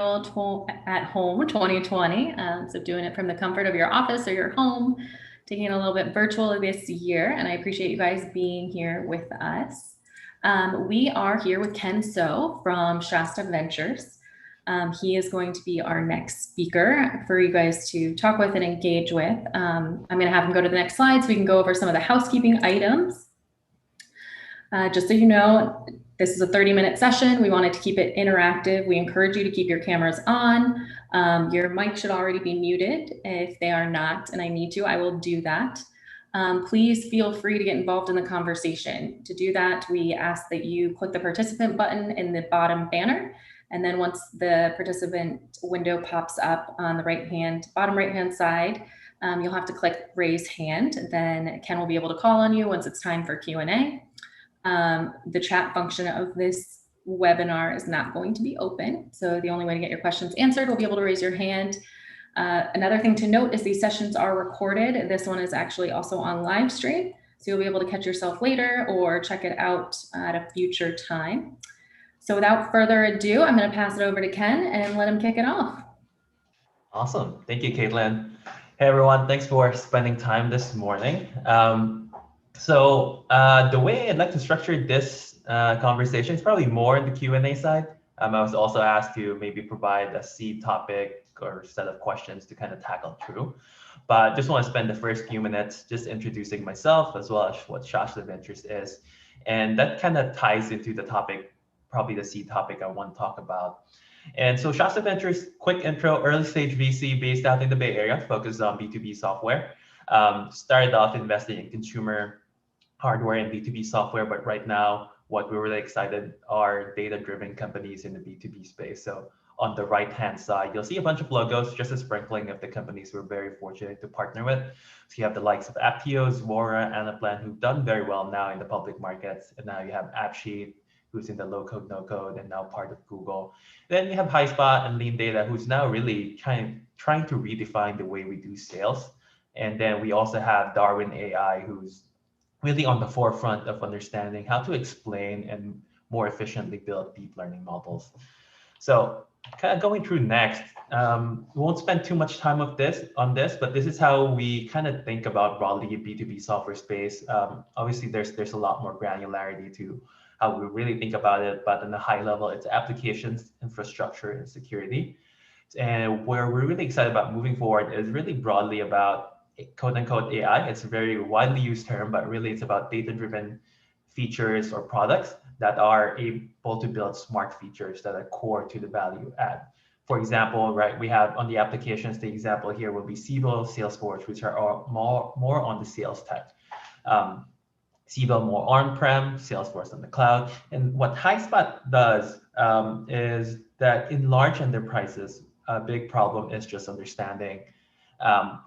at home 2020. So doing it from the comfort of your office or your home, taking it a little bit virtual this year. And I appreciate you guys being here with us. We are here with Kenn from Shasta Ventures. He is going to be our next speaker for you guys to talk with and engage with. I'm going to have him go to the next slide so we can go over some of the housekeeping items. Just so you know, this is a 30-minute session. We wanted to keep it interactive. We encourage you to keep your cameras on. Your mic should already be muted. If they are not, and I need to, I will do that. Please feel free to get involved in the conversation. To do that, we ask that you click the participant button in the bottom banner. And then once the participant window pops up on the bottom right-hand side, you'll have to click raise hand. Then Kenn will be able to call on you once it's time for Q&A. The chat function of this webinar is not going to be open. So the only way to get your questions answered will be able to raise your hand. Another thing to note is these sessions are recorded. This one is actually also on live stream. So you'll be able to catch yourself later or check it out at a future time. So without further ado, I'm going to pass it over to Kenn and let him kick it off. Awesome. Thank you, Caitlin. Hey, everyone. Thanks for spending time this morning. The way I'd like to structure this conversation is probably more in the Q&A side. I was also asked to maybe provide a seed topic or set of questions to kind of tackle through. But just want to spend the first few minutes just introducing myself as well as what Shasta Ventures is. And that kind of ties into the topic, probably the seed topic I want to talk about. And so Shasta Ventures, quick intro, early stage VC based out in the Bay Area, focused on B2B software. Started off investing in consumer hardware and B2B software, but right now, what we're really excited are data-driven companies in the B2B space. So on the right-hand side, you'll see a bunch of logos, just a sprinkling of the companies we're very fortunate to partner with. So you have the likes of Apptio, Zuora, Anaplan, who've done very well now in the public markets. And now you have AppSheet, who's in the low-code, no-code, and now part of Google. Then you have HighSpot and Lean Data, who's now really trying to redefine the way we do sales. And then we also have Darwin AI, who's really on the forefront of understanding how to explain and more efficiently build deep learning models. So kind of going through next, we won't spend too much time on this, but this is how we kind of think about broadly B2B software space. Obviously, there's a lot more granularity to how we really think about it, but on the high level, it's applications, infrastructure, and security. And where we're really excited about moving forward is really broadly about quote unquote AI. It's a very widely used term, but really it's about data-driven features or products that are able to build smart features that are core to the value add. For example, right, we have on the applications, the example here will be Siebel, Salesforce, which are more on the sales tech. Siebel more on-prem, Salesforce on the cloud. And what HighSpot does is that in large enterprises, a big problem is just understanding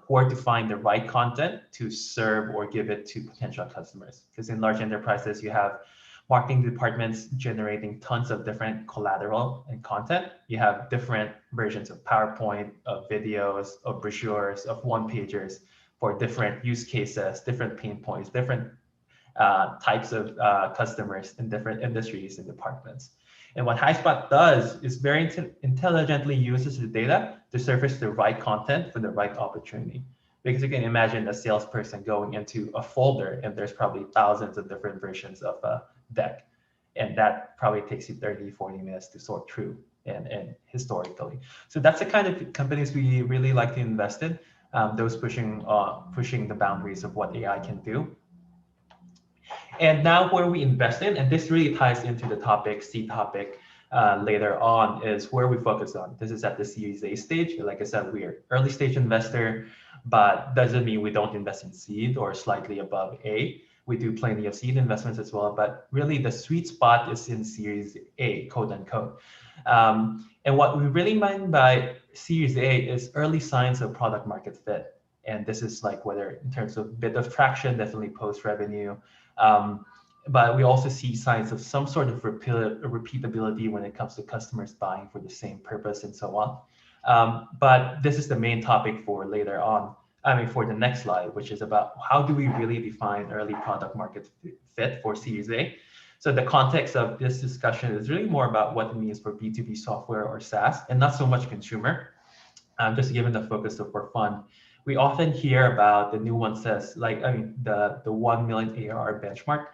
where to find the right content to serve or give it to potential customers. Because in large enterprises, you have marketing departments generating tons of different collateral and content. You have different versions of PowerPoint, of videos, of brochures, of one-pagers for different use cases, different pain points, different types of customers in different industries and departments. And what HighSpot does is very intelligently uses the data to surface the right content for the right opportunity. Because you can imagine a salesperson going into a folder and there's probably thousands of different versions of a deck. And that probably takes you 30, 40 minutes to sort through and historically. So that's the kind of companies we really like to invest in, those pushing the boundaries of what AI can do. And now where we invest in, and this really ties into the topic, C topic later on, is where we focus on. This is at the Series A stage. Like I said, we are early stage investor, but doesn't mean we don't invest in seed or slightly above A. We do plenty of seed investments as well, but really the sweet spot is in Series A, quote unquote. And what we really mean by Series A is early signs of product market fit. And this is like whether in terms of bit of traction, definitely post revenue. But we also see signs of some sort of repeatability when it comes to customers buying for the same purpose and so on. But this is the main topic for later on. For the next slide, which is about how do we really define early product market fit for Series A. So the context of this discussion is really more about what it means for B2B software or SaaS, and not so much consumer. Just given the focus of for fun, we often hear about the nuances, like the 1 million ARR benchmark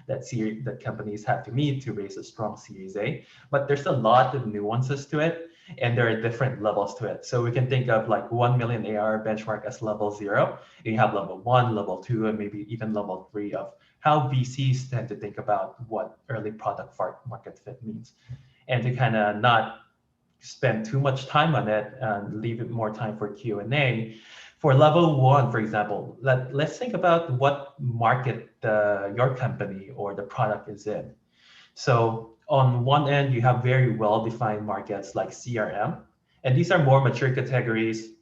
that companies have to meet to raise a strong Series A. But there's a lot of nuances to it, and there are different levels to it. So we can think of like 1 million ARR benchmark as level 0. And you have level 1, level 2, and maybe even level 3 of how VCs tend to think about what early product market fit means, and to kind of not spend too much time on it and leave it more time for Q&A. For level 1, for example, let's think about what market your company or the product is in. So on one end, you have very well-defined markets like CRM, and these are more mature categories.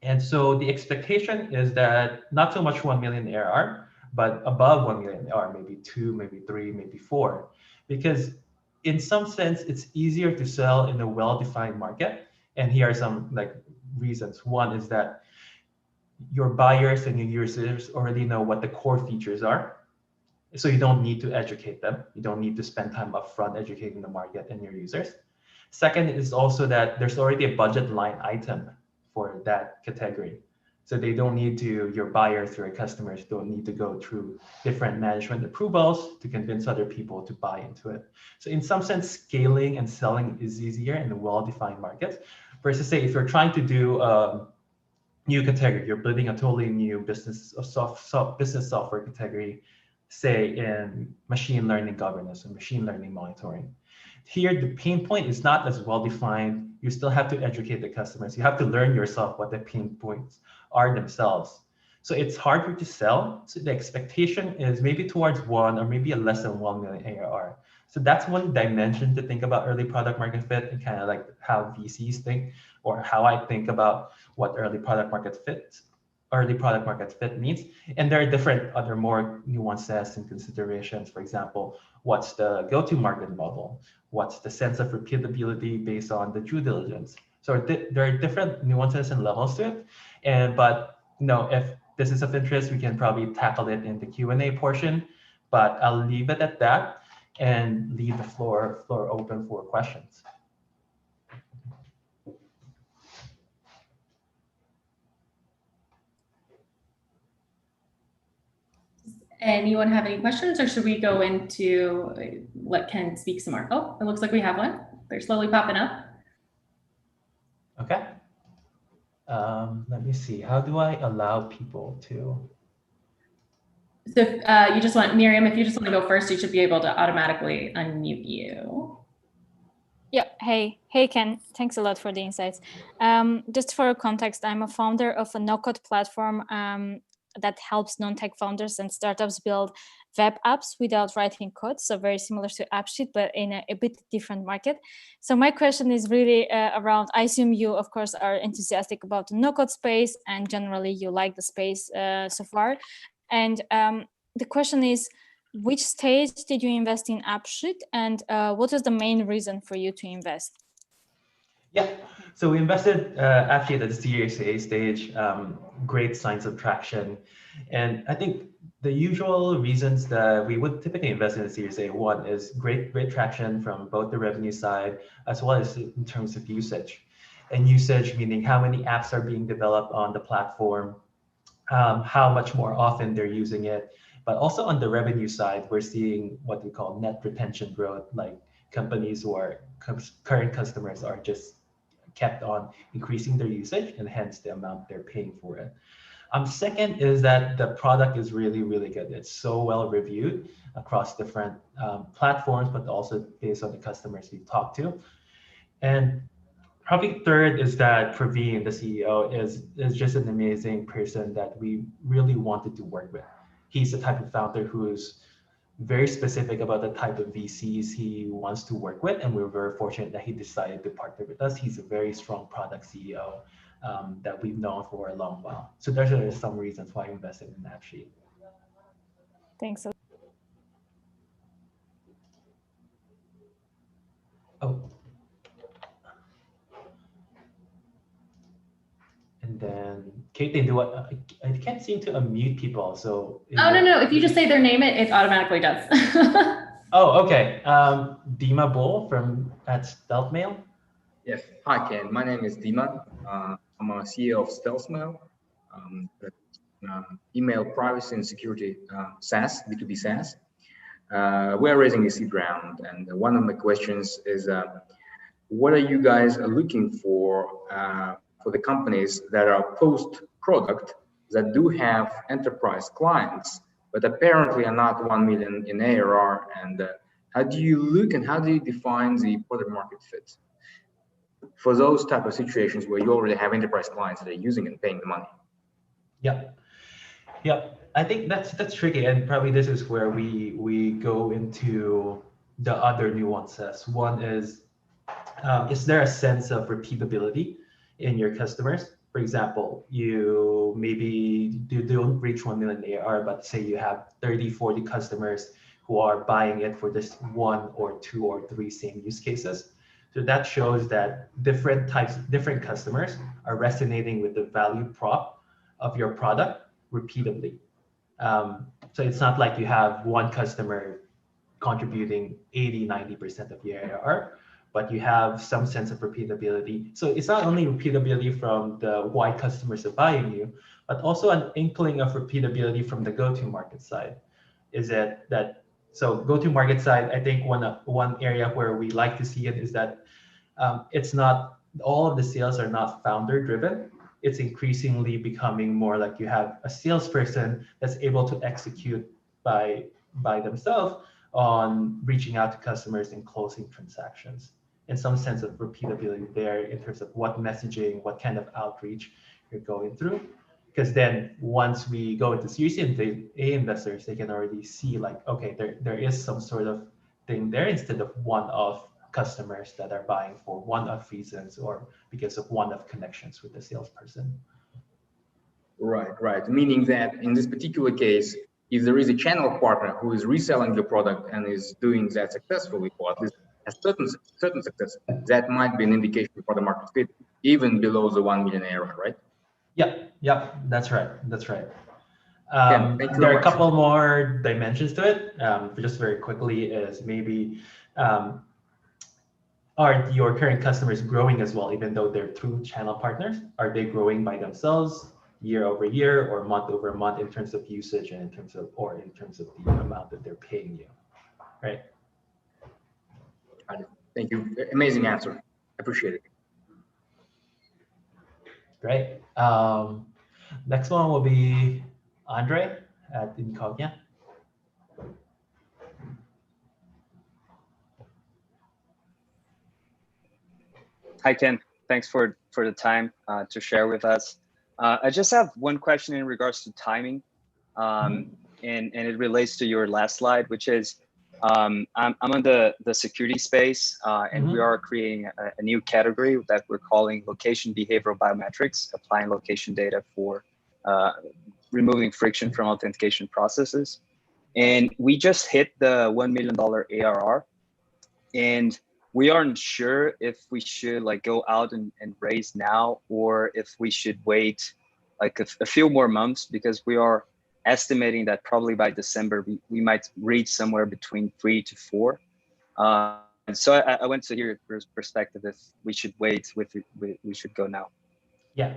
And so the expectation is that not so much 1 million ARR, but above 1 million ARR, maybe 2, maybe 3, maybe 4, because in some sense, it's easier to sell in a well-defined market. And here are some reasons. One is that your buyers and your users already know what the core features are. So you don't need to educate them. You don't need to spend time upfront educating the market and your users. Second is also that there's already a budget line item for that category. So they don't need to, your buyers, your customers don't need to go through different management approvals to convince other people to buy into it. So in some sense, scaling and selling is easier in a well-defined market versus say, if you're trying to do new category, you're building a totally new business software category, say in machine learning governance or machine learning monitoring. Here, the pain point is not as well defined. You still have to educate the customers. You have to learn yourself what the pain points are themselves. So it's harder to sell. So the expectation is maybe towards 1 or maybe a less than 1 million ARR. So that's one dimension to think about early product market fit, and kind of like how VCs think, or how I think about what early product market fit means. And there are different other more nuances and considerations. For example, what's the go-to-market model? What's the sense of repeatability based on the due diligence? So there are different nuances and levels to it. But if this is of interest, we can probably tackle it in the Q&A portion. But I'll leave it at that and leave the floor open for questions. Anyone have any questions, or should we go into let Kenn speak some more? Oh, it looks like we have one. They're slowly popping up. Okay. Let me see. How do I allow people to? So you just want, Miriam, if you just want to go first, you should be able to automatically unmute you. Yeah. Hey, Kenn. Thanks a lot for the insights. Just for context, I'm a founder of a no-code platform that helps non-tech founders and startups build web apps without writing code. So very similar to AppSheet, but in a bit different market. So my question is really around, I assume you, of course, are enthusiastic about the no-code space, and generally you like the space so far. And the question is, which stage did you invest in AppSheet, and what is the main reason for you to invest? Yeah, so we invested AppSheet at the Series A stage, great signs of traction. And I think the usual reasons that we would typically invest in a Series A, one is great traction from both the revenue side as well as in terms of usage. And usage meaning how many apps are being developed on the platform, how much more often they're using it. But also on the revenue side, we're seeing what we call net retention growth, like companies who are current customers are just kept on increasing their usage, and hence the amount they're paying for it. Second is that the product is really, really good. It's so well reviewed across different platforms, but also based on the customers we talk to. And probably third is that Praveen, the CEO, is just an amazing person that we really wanted to work with. He's the type of founder who's very specific about the type of VCs he wants to work with, and we're very fortunate that he decided to partner with us. He's a very strong product CEO that we've known for a long while. So those are some reasons why I invested in AppSheet. Thanks. Oh. And then, Caitlin, I can't seem to unmute people, so. Oh, no. If you just say their name, it automatically does. Oh, okay. Dima Bull from at Stealth Mail. Yes. Hi, Ken. My name is Dima. I'm a CEO of StealthMail, email privacy and security SaaS, B2B SaaS. We're raising a seed round, and one of my questions is, what are you guys looking for the companies that are post-product that do have enterprise clients, but apparently are not 1 million in ARR? And how do you look and how do you define the product market fit for those type of situations where you already have enterprise clients that are using and paying the money? Yep. Yep. I think that's tricky, and probably this is where we go into the other nuances. One is there a sense of repeatability in your customers? For example, you maybe don't reach 1 million AR, but say you have 30, 40 customers who are buying it for this one or two or three same use cases. So that shows that different customers are resonating with the value prop of your product repeatedly. So it's not like you have one customer contributing 80, 90% of your ARR, but you have some sense of repeatability. So it's not only repeatability from the why customers are buying you, but also an inkling of repeatability from the go-to-market side. Is it that, so go-to-market side, I think one area where we like to see it is that it's not, all of the sales are not founder driven. It's increasingly becoming more like you have a salesperson that's able to execute by themselves on reaching out to customers and closing transactions. And some sense of repeatability there in terms of what messaging, what kind of outreach you're going through. Because then once we go into Series A investors, they can already see like, okay, there is some sort of thing there instead of one-off customers that are buying for one-off reasons or because of one-off connections with the salesperson. Right. Meaning that in this particular case, if there is a channel partner who is reselling the product and is doing that successfully, or at least a certain success, that might be an indication for the market fit, even below the 1 million ARR, right? Yep, that's right. Thank you There are a much. couple more dimensions to it. Just very quickly is maybe, are your current customers growing as well, even though they're through channel partners? Are they growing by themselves year over year or month over month in terms of usage and in terms of the amount that they're paying you, right? Thank you. Amazing answer. Appreciate it. Great. Next one will be Andre at Incognia. Hi, Ken. Thanks for the time to share with us. I just have one question in regards to timing, and it relates to your last slide, which is I'm on the security space, and we are creating a new category that we're calling location behavioral biometrics, applying location data for removing friction from authentication processes. And we just hit the $1 million ARR, and we aren't sure if we should like go out and raise now or if we should wait like a few more months, because we are estimating that probably by December we might reach somewhere between 3 to 4. And so I want to hear your perspective if we should wait, we should go now. Yeah,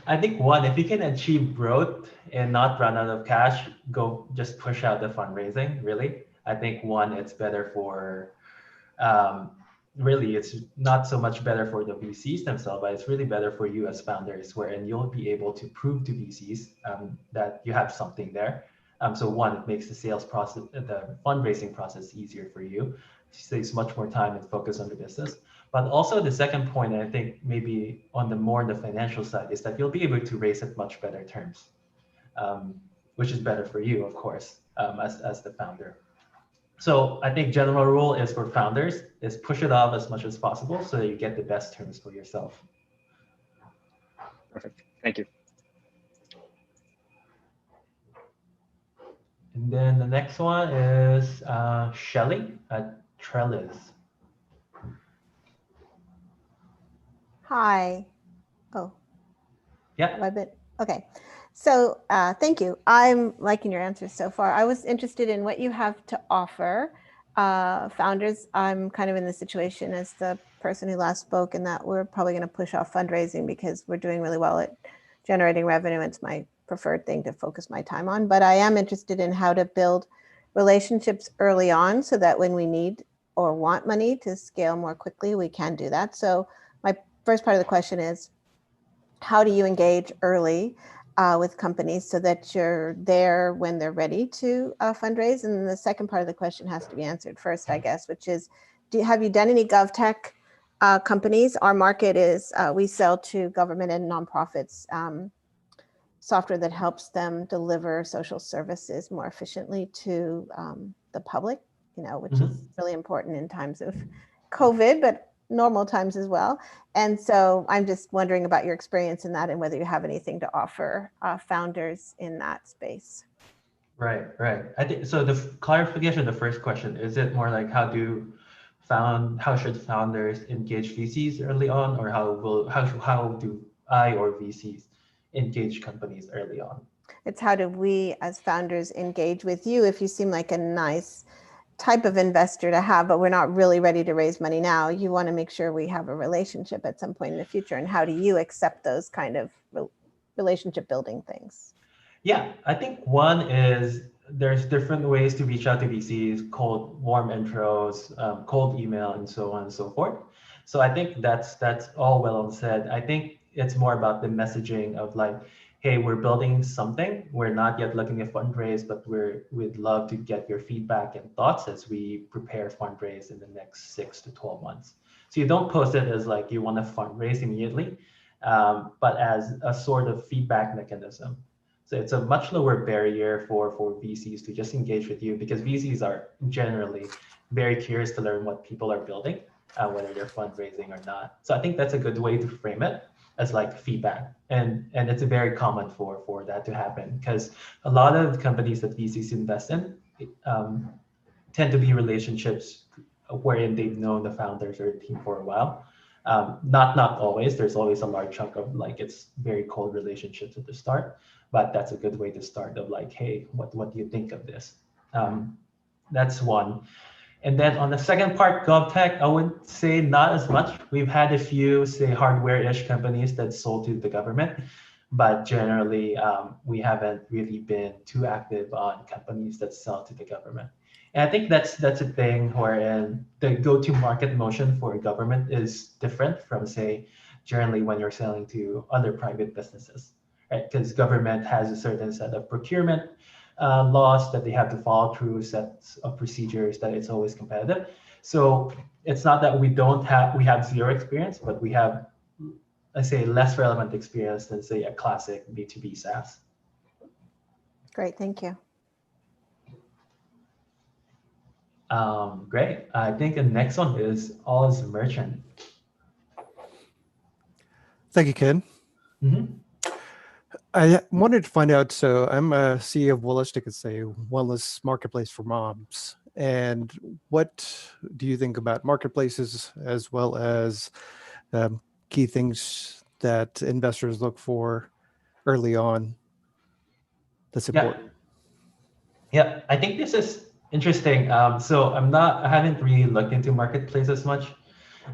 I think one, if you can achieve growth and not run out of cash, go just push out the fundraising. Really, I think one, it's better for. Really, it's not so much better for the VCs themselves, but it's really better for you as founders, wherein you'll be able to prove to VCs that you have something there. So one, it makes the sales process, the fundraising process easier for you. It saves much more time and focus on the business. But also the second point, I think maybe on the financial side, is that you'll be able to raise at much better terms, which is better for you, of course, as the founder. So I think general rule is for founders is push it off as much as possible so that you get the best terms for yourself. Perfect. Thank you. And then the next one is Shelly at Trellis. Hi. Oh. Yeah. Have I been? Okay. So thank you. I'm liking your answers so far. I was interested in what you have to offer founders, I'm kind of in the situation as the person who last spoke, in that we're probably going to push off fundraising because we're doing really well at generating revenue. It's my preferred thing to focus my time on, but I am interested in how to build relationships early on so that when we need or want money to scale more quickly, we can do that. So my first part of the question is, how do you engage early with companies so that you're there when they're ready to fundraise? And the second part of the question has to be answered first, I guess, which is, have you done any GovTech companies? Our market is, we sell to government and nonprofits software that helps them deliver social services more efficiently to the public, which is really important in times of COVID, but normal times as well. And so I'm just wondering about your experience in that and whether you have anything to offer founders in that space. Right. I think so. The clarification of the first question, is it more like how should founders engage VCs early on, or how do I or VCs engage companies early on? It's how do we as founders engage with you if you seem like a nice type of investor to have, but we're not really ready to raise money now. You want to make sure we have a relationship at some point in the future. And how do you accept those kind of relationship building things? Yeah, I think one is there's different ways to reach out to VCs, cold, warm intros, cold email, and so on and so forth. So I think that's all well said. I think it's more about the messaging of like, hey, we're building something. We're not yet looking at fundraise, but we'd love to get your feedback and thoughts as we prepare fundraise in the next 6 to 12 months. So you don't post it as like you want to fundraise immediately, but as a sort of feedback mechanism. So it's a much lower barrier for VCs to just engage with you, because VCs are generally very curious to learn what people are building, whether they're fundraising or not. So I think that's a good way to frame it, as like feedback. And it's very common for that to happen, because a lot of companies that VCs invest in tend to be relationships wherein they've known the founders or the team for a while. Not always. There's always a large chunk of like it's very cold relationships at the start, but that's a good way to start of like, hey, what do you think of this? That's one. And then on the second part, GovTech, I would say not as much. We've had a few, say, hardware-ish companies that sold to the government, but generally we haven't really been too active on companies that sell to the government. And I think that's a thing wherein the go-to-market motion for a government is different from, say, generally when you're selling to other private businesses, right? Because government has a certain set of procurement laws that they have to follow through, sets of procedures that it's always competitive. So it's not that we have zero experience, but we have, I say, less relevant experience than, say, a classic B2B SaaS. Great, thank you. Great. I think the next one is Oz Merchant. Thank you, Ken. I wanted to find out, so I'm a CEO of Wellist, it's a wellness marketplace for moms. And what do you think about marketplaces, as well as key things that investors look for early on that's important? Yeah, I think this is interesting. So I haven't really looked into marketplaces much.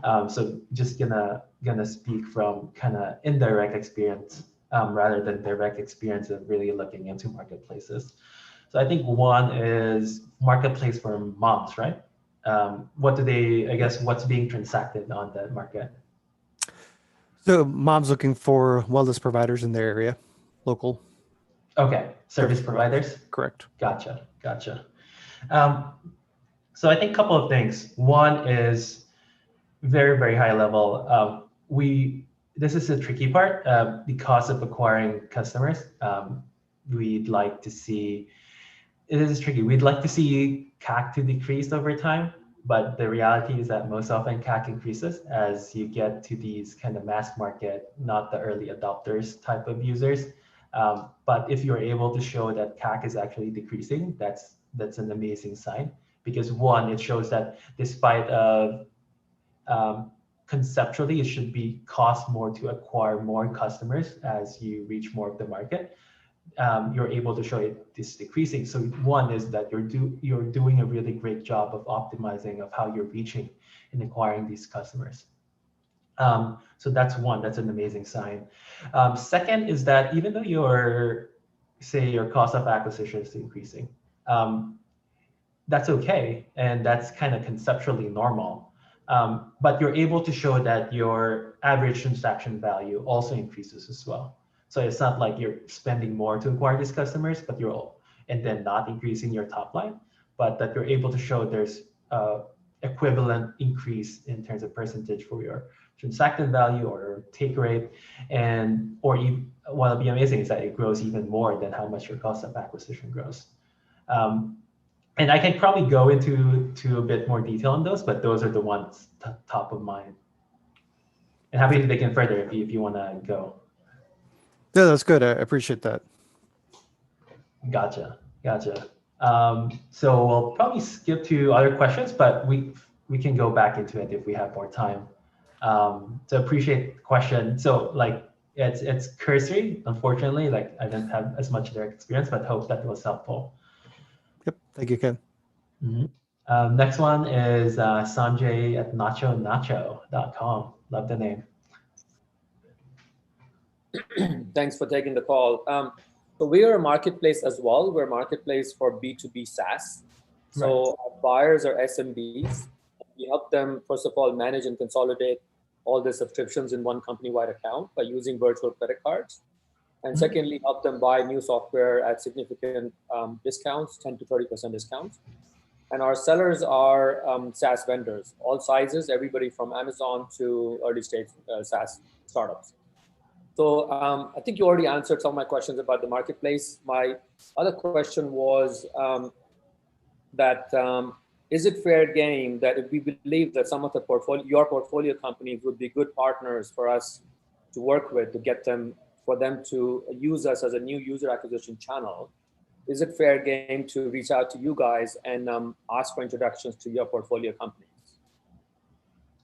So just gonna speak from kind of indirect experience rather than direct experience of really looking into marketplaces. So I think one is marketplace for moms, right? What's being transacted on that market? So moms looking for wellness providers in their area, local. Okay, service providers. Correct. Gotcha. So I think a couple of things. One is very, very high level. This is the tricky part. The cost of acquiring customers. We'd like to see, it is tricky. We'd like to see CAC to decrease over time, but the reality is that most often CAC increases as you get to these kind of mass market, not the early adopters type of users. But if you're able to show that CAC is actually decreasing, that's an amazing sign, because one, it shows that despite conceptually, it should be cost more to acquire more customers as you reach more of the market. you're able to show it this decreasing. So one is that you're doing a really great job of optimizing of how you're reaching and acquiring these customers. So that's one, that's an amazing sign. Second is that even though your cost of acquisition is increasing, that's okay. And that's kind of conceptually normal. But you're able to show that your average transaction value also increases as well. So it's not like you're spending more to acquire these customers, but and then not increasing your top line, but that you're able to show there's equivalent increase in terms of percentage for your transaction value or take rate, and what'll be amazing is that it grows even more than how much your cost of acquisition grows. And I can probably go into a bit more detail on those, but those are the ones top of mind. And happy to dig in further if you want to go. Yeah, that's good. I appreciate that. Gotcha. So we'll probably skip to other questions, but we can go back into it if we have more time. So appreciate the question. So like it's cursory, unfortunately. Like I didn't have as much direct experience, but hope that was helpful. Yep. Thank you, Ken. Mm-hmm. Next one is Sanjay at nachonacho.com. Love the name. Thanks for taking the call. So we are a marketplace as well. We're a marketplace for B2B SaaS. So our buyers are SMBs. We help them, first of all, manage and consolidate all the subscriptions in one company-wide account by using virtual credit cards. And secondly, help them buy new software at significant discounts, 10 to 30% discounts. And our sellers are SaaS vendors, all sizes, everybody from Amazon to early stage SaaS startups. So I think you already answered some of my questions about the marketplace. My other question was is it fair game that if we believe that some of your portfolio companies would be good partners for us to work with to get them, for them to use us as a new user acquisition channel, is it fair game to reach out to you guys and ask for introductions to your portfolio companies?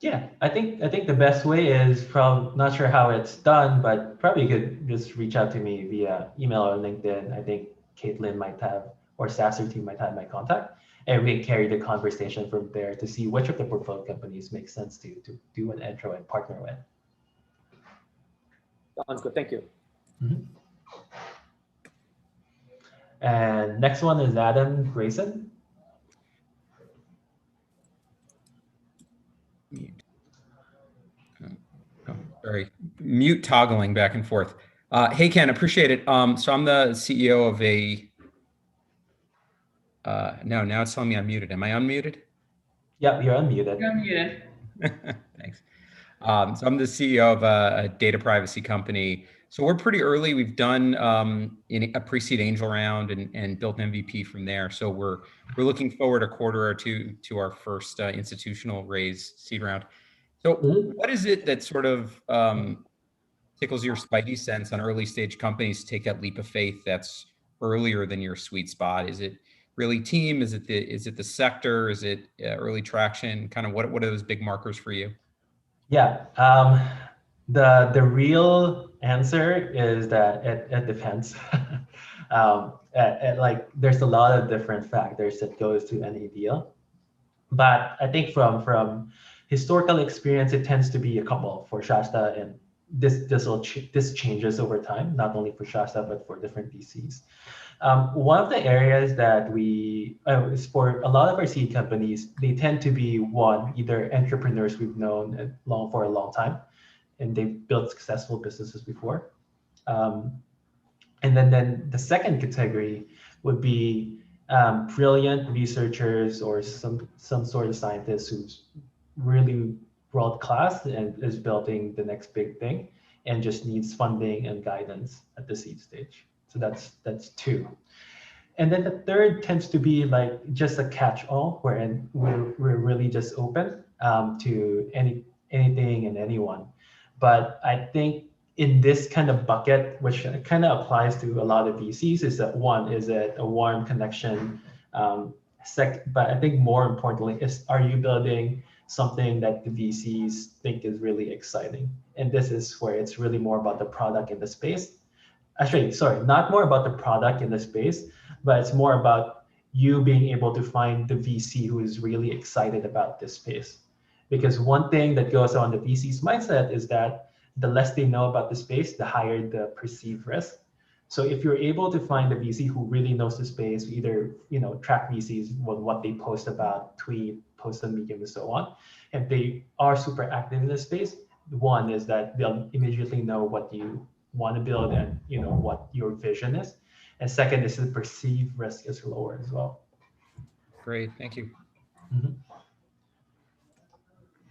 Yeah, I think the best way is from, not sure how it's done, but probably you could just reach out to me via email or LinkedIn. I think Caitlin might have, or Sasser team might have my contact, and we can carry the conversation from there to see which of the portfolio companies make sense to do an intro and partner with. Sounds good, thank you. Mm-hmm. And next one is Adam Grayson. Mute. Sorry, mute toggling back and forth. Hey, Ken, appreciate it. So I'm the CEO of no, now it's telling me I'm muted. Am I unmuted? Yep, you're unmuted. You're unmuted. Thanks. So I'm the CEO of a data privacy company. So we're pretty early. We've done in a pre-seed angel round and built an MVP from there. So we're looking forward a quarter or two to our first institutional raise seed round. So what is it that sort of tickles your spidey sense on early stage companies to take that leap of faith that's earlier than your sweet spot? Is it really team? Is it the sector? Is it early traction? Kind of what are those big markers for you? Yeah, the real answer is that it depends. Like there's a lot of different factors that goes to any deal, but I think from historical experience, it tends to be a couple for Shasta, and this changes over time, not only for Shasta but for different VCs. One of the areas that is for a lot of our seed companies, they tend to be either entrepreneurs we've known for a long time, and they've built successful businesses before. And then the second category would be brilliant researchers or some sort of scientist who's really world-class and is building the next big thing and just needs funding and guidance at the seed stage. So that's two. And then the third tends to be like just a catch-all, wherein we're really just open to anything and anyone. But I think in this kind of bucket, which kind of applies to a lot of VCs, is that one, is it a warm connection? But I think more importantly is, are you building something that the VCs think is really exciting? And this is where it's really more about the product in the space actually, sorry, not more about the product in the space, but it's more about you being able to find the VC who is really excited about this space. Because one thing that goes on the VC's mindset is that the less they know about the space, the higher the perceived risk. So if you're able to find a VC who really knows the space, either track VCs, what they post about, tweet, post on Medium, and so on, if they are super active in this space, one is that they'll immediately know what you want to build and what your vision is, and second is the perceived risk is lower as well. Great, thank you. Mhm.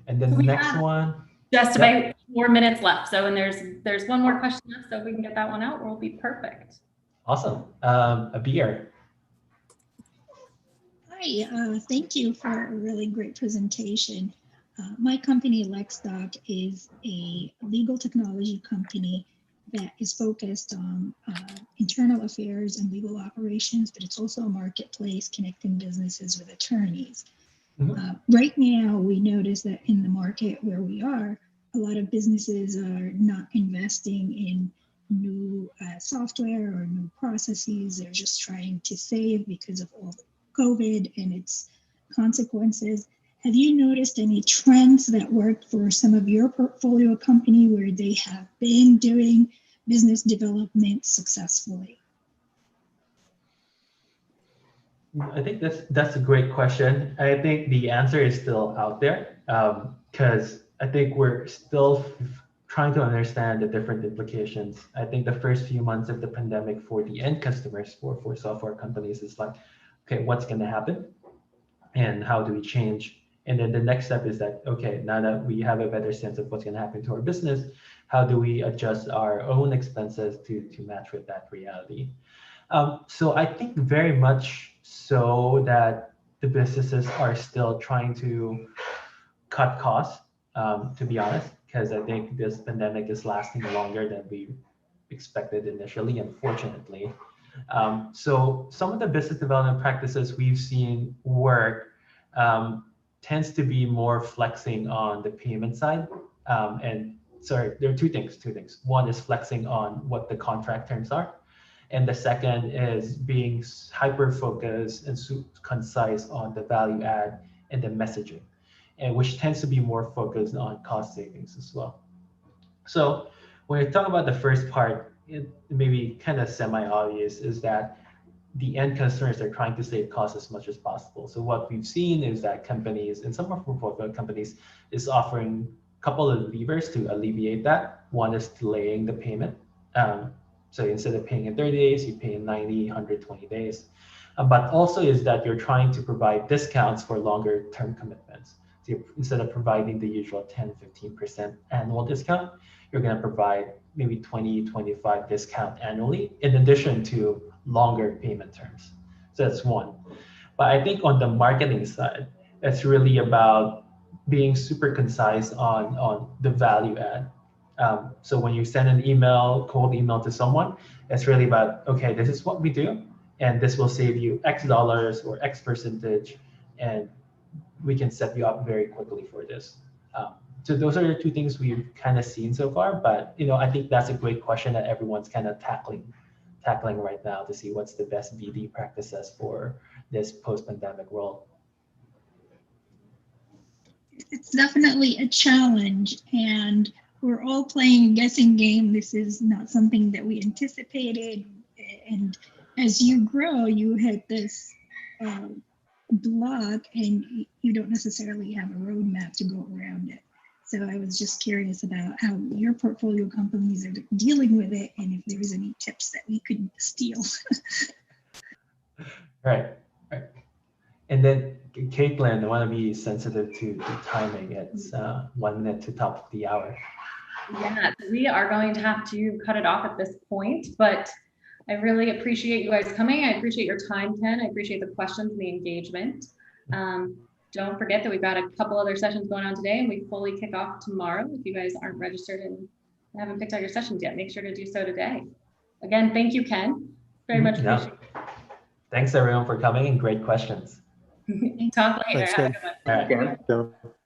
And then the next one. Just about 4 minutes left. So, and there's one more question left. So if we can get that one out, we'll be perfect. Awesome. A beer. Hi, thank you for a really great presentation. My company, LexDoc, is a legal technology company that is focused on internal affairs and legal operations, but it's also a marketplace connecting businesses with attorneys. Right now, we notice that in the market where we are, a lot of businesses are not investing in new software or new processes. They're just trying to save because of all the COVID and its consequences. Have you noticed any trends that worked for some of your portfolio company where they have been doing business development successfully? I think that's a great question. I think the answer is still out there because I think we're still trying to understand the different implications. I think the first few months of the pandemic for the end customers for software companies is like, okay, what's going to happen and how do we change? And then the next step is that, okay, now that we have a better sense of what's going to happen to our business, how do we adjust our own expenses to match with that reality? So I think very much so that the businesses are still trying to cut costs, to be honest, because I think this pandemic is lasting longer than we expected initially, unfortunately. So some of the business development practices we've seen work tends to be more flexing on the payment side. And sorry, there are two things. One is flexing on what the contract terms are. And the second is being hyper-focused and concise on the value add and the messaging, and which tends to be more focused on cost savings as well. So when we talk about the first part, it may be kind of semi-obvious, is that the end customers are trying to save costs as much as possible. So what we've seen is that companies, and some of our portfolio companies, is offering a couple of levers to alleviate that. One is delaying the payment. So instead of paying in 30 days, you pay in 90, 120 days. But also is that you're trying to provide discounts for longer term commitments. So instead of providing the usual 10, 15% annual discount, you're going to provide maybe 20, 25 discount annually, in addition to longer payment terms. So that's one. But I think on the marketing side, it's really about being super concise on the value add. So when you send an email, cold email to someone, it's really about, okay, this is what we do, and this will save you X dollars or X percentage, and we can set you up very quickly for this. So those are the two things we've kind of seen so far, but I think that's a great question that everyone's kind of tackling right now to see what's the best BD practices for this post-pandemic world. It's definitely a challenge, and we're all playing a guessing game. This is not something that we anticipated. And as you grow, you hit this block, and you don't necessarily have a roadmap to go around it. So I was just curious about how your portfolio companies are dealing with it, and if there's any tips that we could steal. Right. And then Caitlin, I want to be sensitive to timing. It's 1 minute to top of the hour. Yeah, we are going to have to cut it off at this point, but I really appreciate you guys coming. I appreciate your time, Kenn. I appreciate the questions and the engagement. Don't forget that we've got a couple other sessions going on today, and we fully kick off tomorrow. If you guys aren't registered and haven't picked out your sessions yet, make sure to do so today. Again, thank you, Kenn. Very much appreciate it. Thanks everyone for coming, and great questions. Talk later. Thanks, Have a Kenn. good one. All right.